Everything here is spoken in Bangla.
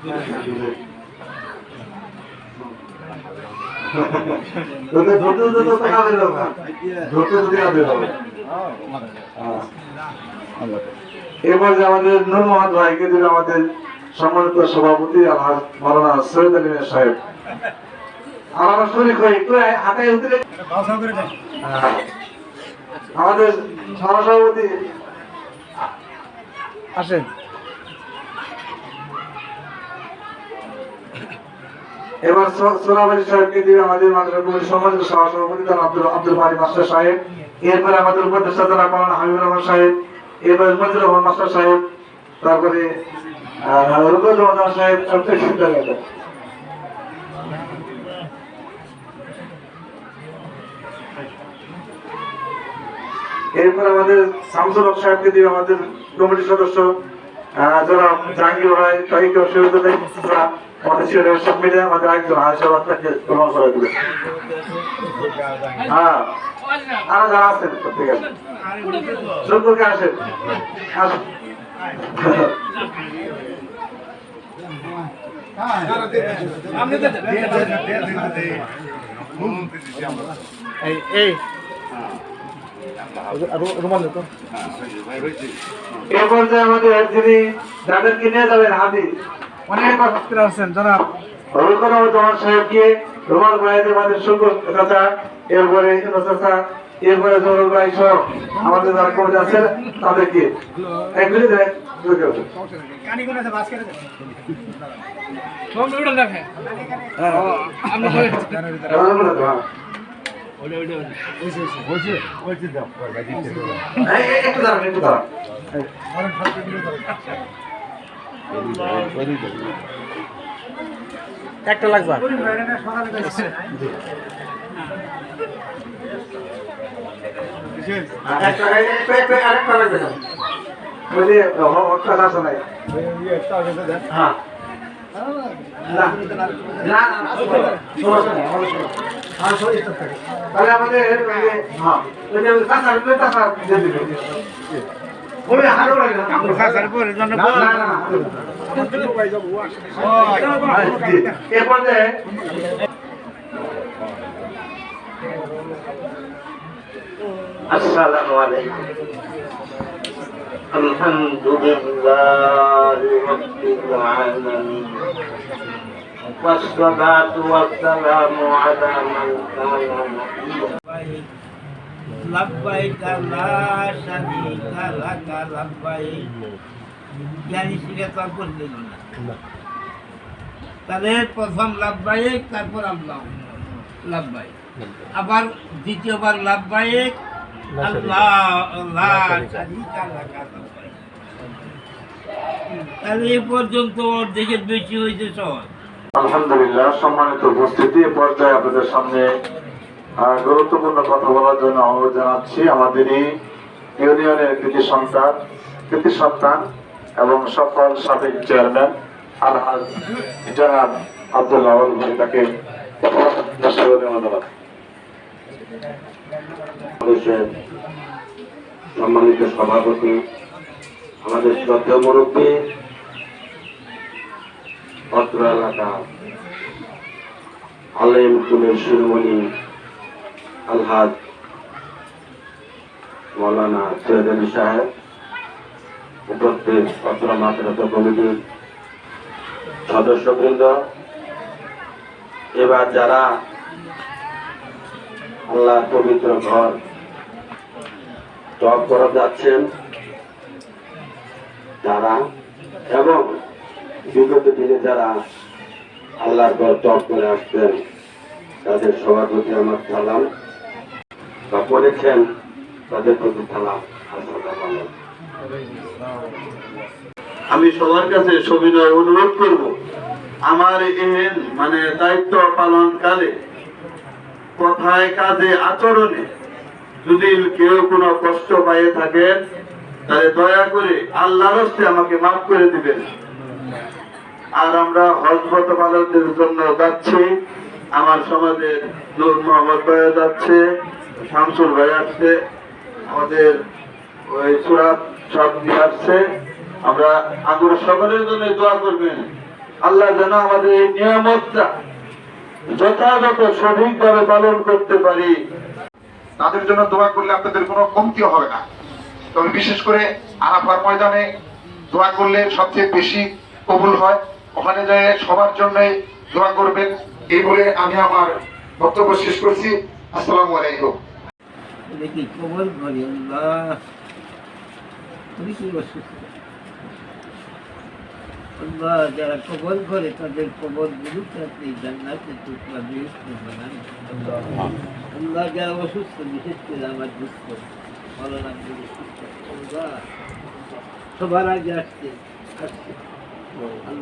এবার যে আমাদের নূর মোহাম্মদ ভাইকে দিল আমাদের সম্মানিত সভাপতি আলহাজ মাওলানা সৈয়দ আলী সাহেব। আমার শরীর একটু হাতে উঠলে আমাদের সহসভাপতি আসেন। এবার সোনাব আলী সাহেবকে দিয়ে আমাদের মাদ্রাসা কমিটির সম্মানিত সহসভাপতি আব্দুল বারী মাস্টার সাহেব, এরপরে আমাদের উপদেষ্টা হাবিবুর রহমান সাহেব, এরপরে মজিদুর রহমান মাস্টার সাহেব, তারপরে রুকুল রহমান সাহেব। এরপর আমাদের শামসুল হক সাহেবকে দিয়ে আমাদের কমিটির সদস্য যারা জাহাঙ্গীর ভাই তাইকে আমাদের ছিল সব মিলে আমাদের একজন আশীর্বাদটাকে গ্রহণ করে দিবে। হ্যাঁ, আরো যারা আছেন ঠিক আছে, শুক্রকে আসেন আসেন। এই পর্যায়ে আমাদের যিনি যাদেরকে নিয়ে যাবেন হাদি অনেক অসুস্থ আছেন যারা রুকনুজ্জামান সাহেবকে, রুমাল ভাইদের আমাদের শুক্র চাচা, এরপরে চাচা, এরপরে জরুল ভাই সহ আমাদের যারা কমিটি আছেন তাদেরকে একদিনে দেয়। একটা লাগবে তাহলে আমাদের আসসালামু আলাইকুম। আলহামদুলিল্লাহি রাব্বিল আলামিন والصلاة والسلام على من كان نبيا لبيك لا شريك لك لبيك يعني শিকার করলেন না, তাহলে প্রথম লাভবাহিক, তারপর আল্লাহ লাভবাহিক, আবার দ্বিতীয়বার লাভবাহিক আল্লাহ শারীকা লাক লাভবাহিক। তাহলে এই পর্যন্ত অর্ধেকের বেশি হয়েছে সহজ। আলহামদুলিল্লাহ, সম্মানিত উপস্থিতি, পর্যায়ে আপনাদের সামনে গুরুত্বপূর্ণ কথা বলার জন্য অনুরোধ জানাচ্ছি আমাদের এই ইউনিয়নের কৃতি সন্তান এবং সফল সাবেক চেয়ারম্যান আলহাজ জনাব আব্দুল্লাহ ভাই, তাকে সম্মানিত সভাপতি, আমাদের শ্রদ্ধেয় মুরব্বী, অত্র এলাকা আলেম কুলের শিরোমণি আলহাজ মাওলানা সৈয়দ আলী সাহেব, উপস্থিত অত্র মাদ্রাসা কমিটির সদস্যবৃন্দ, এবার যারা আল্লাহর পবিত্র ঘর তওয়াফ করে যাচ্ছেন যারা, এবং বিগত দিনে যারা আল্লাহর ঘর তওয়াফ করে আসতেন, তাদের সবার প্রতি আমার সালাম, বা পড়েছেন তাদের প্রতি সালাম। আমি সবার কাছে সবিনয় অনুরোধ করব, আমার এহেন দায়িত্ব পালনকালে কথায় কাজে আচরণে যদি কেউ কোনো কষ্ট পাইয়ে থাকেন, তাহলে দয়া করে আল্লাহর হস্তে আমাকে মাফ করে দিবেন। আর আমরা হজ পালনের জন্য যাচ্ছি, আমার সমাজের নূর মোহাম্মদ ভাই যাচ্ছে, শামসুল ভাই আসছে, আমাদের ওই সুরাব সব দিয়ে আসছে। আমরা আগুর সকলের জন্য দোয়া করবেন, আল্লাহ যেন আমাদের এই নিয়ামতটা যথাযথ সঠিকভাবে পালন করতে পারি। তাদের জন্য দোয়া করলে আপনাদের কোনো কমতিও হবে না। তবে বিশেষ করে আরাফার ময়দানে দোয়া করলে সবচেয়ে বেশি কবুল হয়। ওখানে যায় সবার জন্যই দোয়া করবেন, এই বলে আমি আমার বক্তব্য শেষ করছি। আসসালামু আলাইকুম। দেখি কবর ঘরে আল্লাহ, তুমি কি অসুস্থ আল্লাহ, যারা কবর ঘরে তাদের কবর গুলোকে আপনি জান্নাতের টুকরা বেহেশতে বানান আল্লাহ। যারা অসুস্থ, বিশেষ করে আমার দুঃখ মরণ আপনি সুস্থ আল্লাহ, সবার আগে আসছে আল্লাহ।